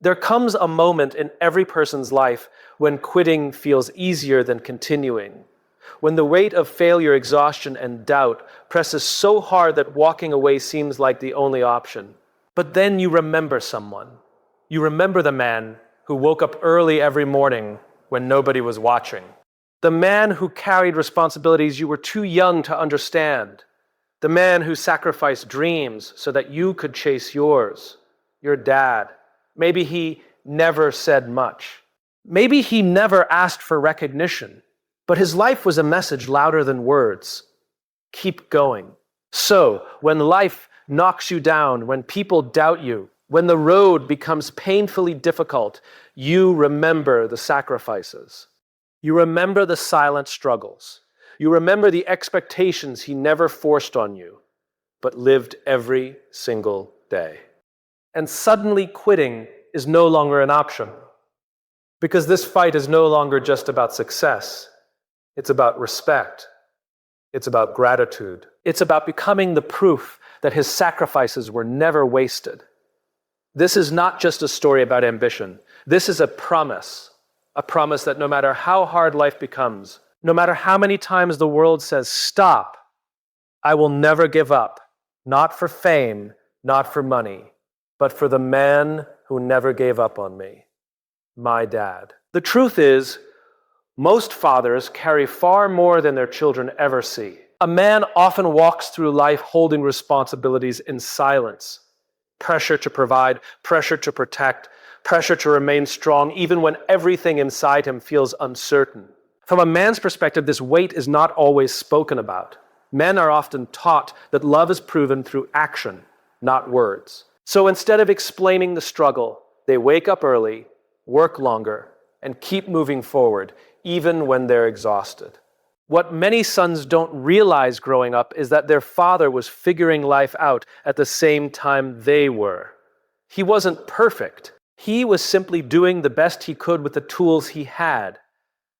There comes a moment in every person's life when quitting feels easier than continuing, when the weight of failure, exhaustion, and doubt presses so hard that walking away seems like the only option. But then you remember someone. You remember the man who woke up early every morning when nobody was watching. The man who carried responsibilities you were too young to understand. The man who sacrificed dreams so that you could chase yours. Your dad. Maybe he never said much. Maybe he never asked for recognition, but his life was a message louder than words. Keep going. So, when life knocks you down, when people doubt you, when the road becomes painfully difficult, you remember the sacrifices. You remember the silent struggles. You remember the expectations he never forced on you, but lived every single day. And suddenly quitting is no longer an option, because this fight is no longer just about success. It's about respect. It's about gratitude. It's about becoming the proof that his sacrifices were never wasted. This is not just a story about ambition. This is a promise that no matter how hard life becomes, no matter how many times the world says, stop, I will never give up, not for fame, not for money, but for the man who never gave up on me, my dad. The truth is, most fathers carry far more than their children ever see. A man often walks through life holding responsibilities in silence. Pressure to provide, pressure to protect, pressure to remain strong, even when everything inside him feels uncertain. From a man's perspective, this weight is not always spoken about. Men are often taught that love is proven through action, not words. So instead of explaining the struggle, they wake up early, work longer, and keep moving forward, even when they're exhausted. What many sons don't realize growing up is that their father was figuring life out at the same time they were. He wasn't perfect. He was simply doing the best he could with the tools he had.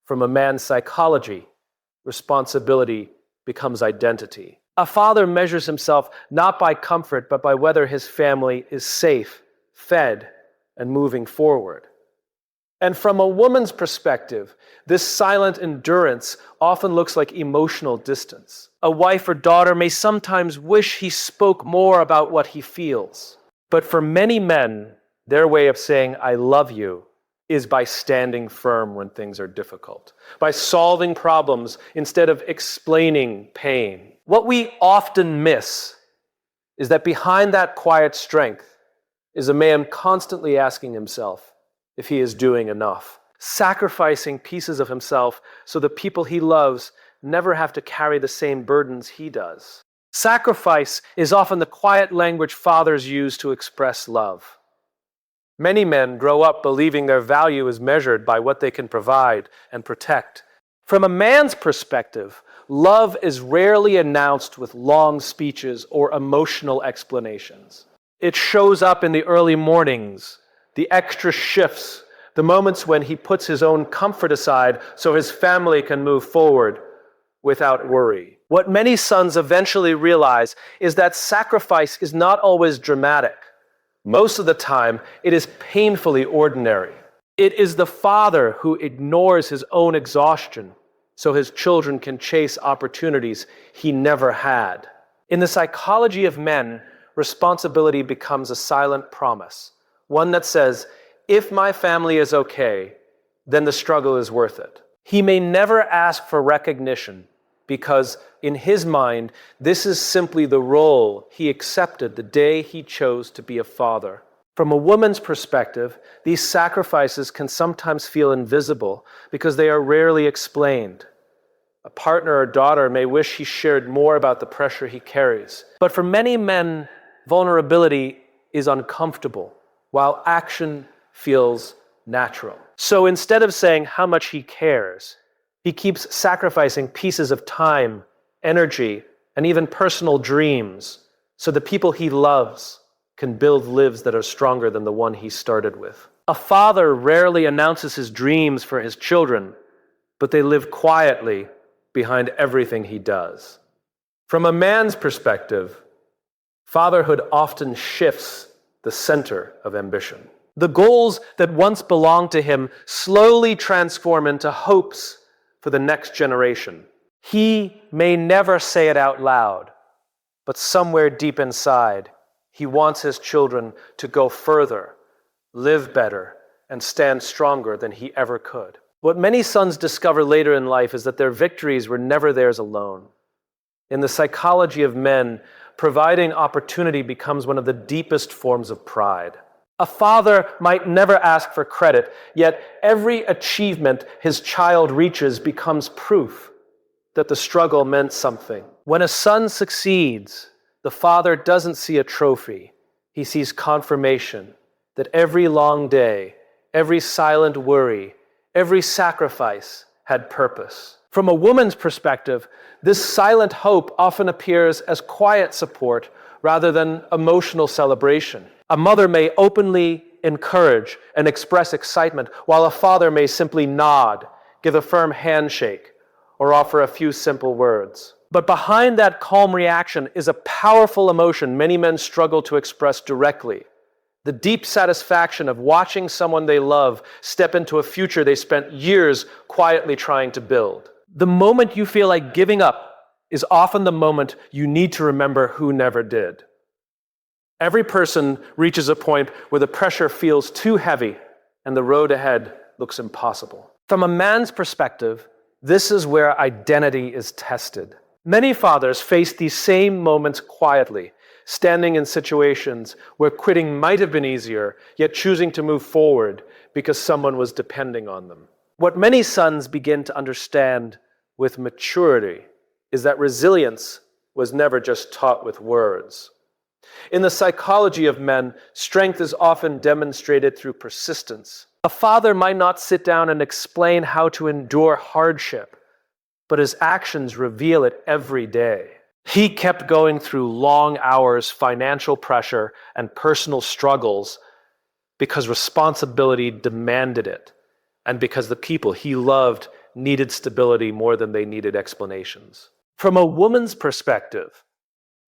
From a man's psychology, responsibility becomes identity. A father measures himself not by comfort, but by whether his family is safe, fed, and moving forward. And from a woman's perspective, this silent endurance often looks like emotional distance. A wife or daughter may sometimes wish he spoke more about what he feels. But for many men, their way of saying, I love you, is by standing firm when things are difficult, by solving problems instead of explaining pain. What we often miss is that behind that quiet strength is a man constantly asking himself if he is doing enough, sacrificing pieces of himself so the people he loves never have to carry the same burdens he does. Sacrifice is often the quiet language fathers use to express love. Many men grow up believing their value is measured by what they can provide and protect. From a man's perspective, love is rarely announced with long speeches or emotional explanations. It shows up in the early mornings, the extra shifts, the moments when he puts his own comfort aside so his family can move forward without worry. What many sons eventually realize is that sacrifice is not always dramatic. Most of the time, it is painfully ordinary. It is the father who ignores his own exhaustion so his children can chase opportunities he never had. In the psychology of men, responsibility becomes a silent promise, one that says, if my family is okay, then the struggle is worth it. He may never ask for recognition because, in his mind, this is simply the role he accepted the day he chose to be a father. From a woman's perspective, these sacrifices can sometimes feel invisible because they are rarely explained. A partner or daughter may wish he shared more about the pressure he carries. But for many men, vulnerability is uncomfortable, while action feels natural. So instead of saying how much he cares, he keeps sacrificing pieces of time, energy, and even personal dreams so the people he loves can build lives that are stronger than the one he started with. A father rarely announces his dreams for his children, but they live quietly behind everything he does. From a man's perspective, fatherhood often shifts the center of ambition. The goals that once belonged to him slowly transform into hopes for the next generation. He may never say it out loud, but somewhere deep inside, he wants his children to go further, live better, and stand stronger than he ever could. What many sons discover later in life is that their victories were never theirs alone. In the psychology of men, providing opportunity becomes one of the deepest forms of pride. A father might never ask for credit, yet every achievement his child reaches becomes proof that the struggle meant something. When a son succeeds, the father doesn't see a trophy. He sees confirmation that every long day, every silent worry, every sacrifice had purpose. From a woman's perspective, this silent hope often appears as quiet support rather than emotional celebration. A mother may openly encourage and express excitement, while a father may simply nod, give a firm handshake, or offer a few simple words. But behind that calm reaction is a powerful emotion many men struggle to express directly. The deep satisfaction of watching someone they love step into a future they spent years quietly trying to build. The moment you feel like giving up is often the moment you need to remember who never did. Every person reaches a point where the pressure feels too heavy and the road ahead looks impossible. From a man's perspective, this is where identity is tested. Many fathers face these same moments quietly, standing in situations where quitting might have been easier, yet choosing to move forward because someone was depending on them. What many sons begin to understand with maturity is that resilience was never just taught with words. In the psychology of men, strength is often demonstrated through persistence. A father might not sit down and explain how to endure hardship, but his actions reveal it every day. He kept going through long hours, financial pressure, and personal struggles because responsibility demanded it, and because the people he loved needed stability more than they needed explanations. From a woman's perspective,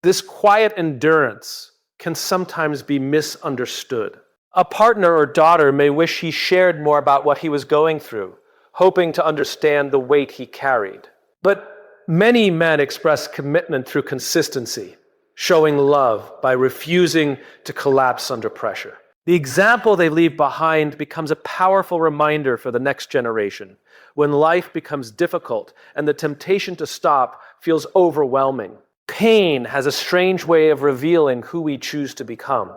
this quiet endurance can sometimes be misunderstood. A partner or daughter may wish he shared more about what he was going through, hoping to understand the weight he carried. But many men express commitment through consistency, showing love by refusing to collapse under pressure. The example they leave behind becomes a powerful reminder for the next generation when life becomes difficult and the temptation to stop feels overwhelming. Pain has a strange way of revealing who we choose to become.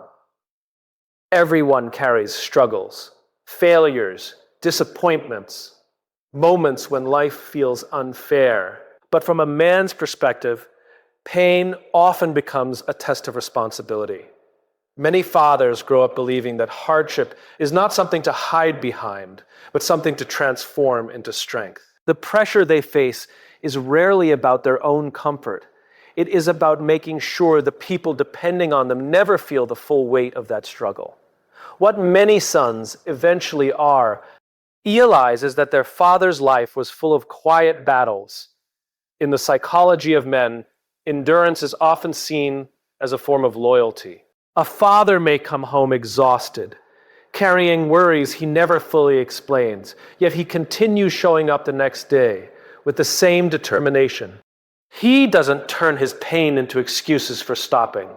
Everyone carries struggles, failures, disappointments, moments when life feels unfair. But from a man's perspective, pain often becomes a test of responsibility. Many fathers grow up believing that hardship is not something to hide behind, but something to transform into strength. The pressure they face is rarely about their own comfort. It is about making sure the people depending on them never feel the full weight of that struggle. What many sons eventually realize is that their father's life was full of quiet battles. In the psychology of men, endurance is often seen as a form of loyalty. A father may come home exhausted, carrying worries he never fully explains, yet he continues showing up the next day with the same determination. He doesn't turn his pain into excuses for stopping.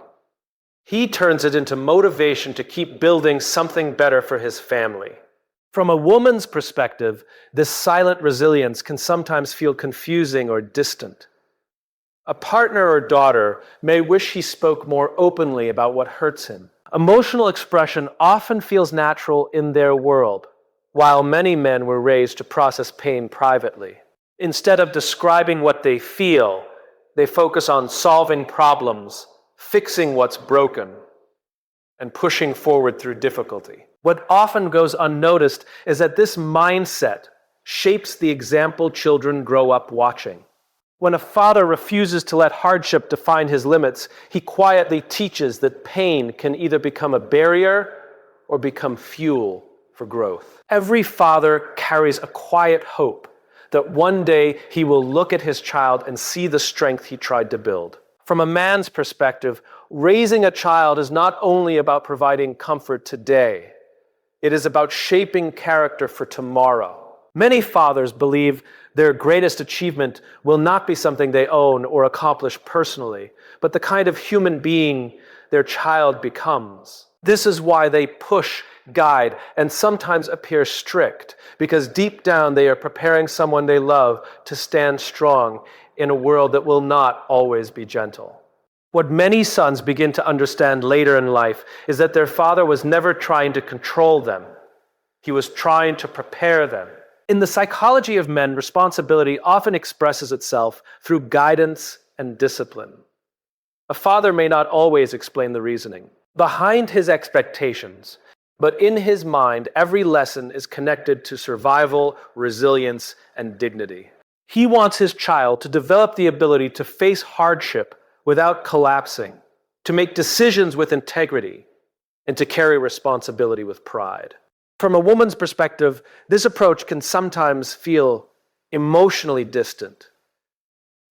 He turns it into motivation to keep building something better for his family. From a woman's perspective, this silent resilience can sometimes feel confusing or distant. A partner or daughter may wish he spoke more openly about what hurts him. Emotional expression often feels natural in their world, while many men were raised to process pain privately. Instead of describing what they feel, they focus on solving problems, fixing what's broken, and pushing forward through difficulty. What often goes unnoticed is that this mindset shapes the example children grow up watching. When a father refuses to let hardship define his limits, he quietly teaches that pain can either become a barrier or become fuel for growth. Every father carries a quiet hope that one day he will look at his child and see the strength he tried to build. From a man's perspective, raising a child is not only about providing comfort today, It is about shaping character for tomorrow. Many fathers believe their greatest achievement will not be something they own or accomplish personally, but the kind of human being their child becomes. This is why they push, guide, and sometimes appear strict, because deep down they are preparing someone they love to stand strong in a world that will not always be gentle. What many sons begin to understand later in life is that their father was never trying to control them. He was trying to prepare them. In the psychology of men, responsibility often expresses itself through guidance and discipline. A father may not always explain the reasoning behind his expectations, but in his mind, every lesson is connected to survival, resilience, and dignity. He wants his child to develop the ability to face hardship without collapsing, to make decisions with integrity, and to carry responsibility with pride. From a woman's perspective, this approach can sometimes feel emotionally distant.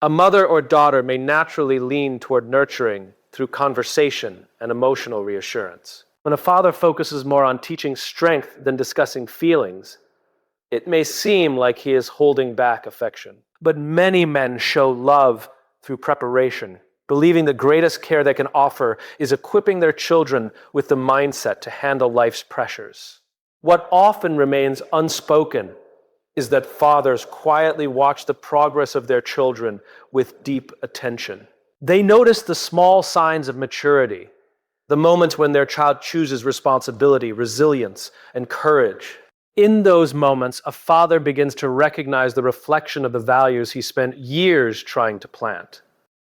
A mother or daughter may naturally lean toward nurturing through conversation and emotional reassurance. When a father focuses more on teaching strength than discussing feelings, it may seem like he is holding back affection. But many men show love through preparation, believing the greatest care they can offer is equipping their children with the mindset to handle life's pressures. What often remains unspoken is that fathers quietly watch the progress of their children with deep attention. They notice the small signs of maturity, the moments when their child chooses responsibility, resilience, and courage. In those moments, a father begins to recognize the reflection of the values he spent years trying to plant.